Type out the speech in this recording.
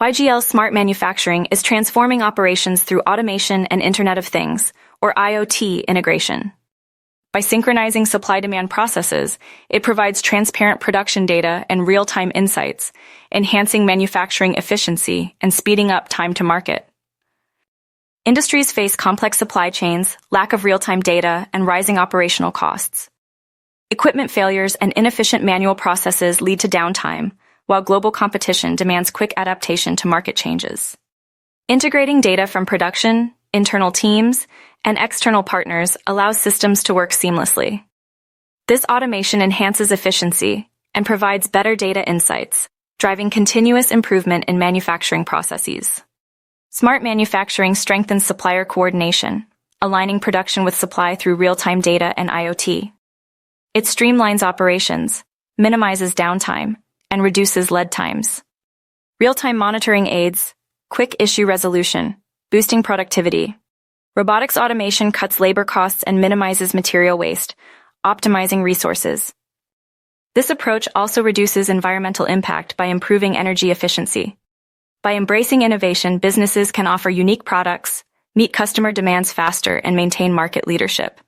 YGL Smart Manufacturing is transforming operations through automation and Internet of Things, or IoT, integration. By synchronizing supply-demand processes, it provides transparent production data and real-time insights, enhancing manufacturing efficiency and speeding up time to market. Industries face complex supply chains, lack of real-time data, and rising operational costs. Equipment failures and inefficient manual processes lead to downtime, while global competition demands quick adaptation to market changes. Integrating data from production, internal teams, and external partners allows systems to work seamlessly. This automation enhances efficiency and provides better data insights, driving continuous improvement in manufacturing processes. Smart manufacturing strengthens supplier coordination, aligning production with supply through real-time data and IoT. It streamlines operations, minimizes downtime, and reduces lead times. Real-time monitoring aids quick issue resolution, boosting productivity. Robotics automation cuts labor costs and minimizes material waste, optimizing resources. This approach also reduces environmental impact by improving energy efficiency. By embracing innovation, businesses can offer unique products, meet customer demands faster, and maintain market leadership.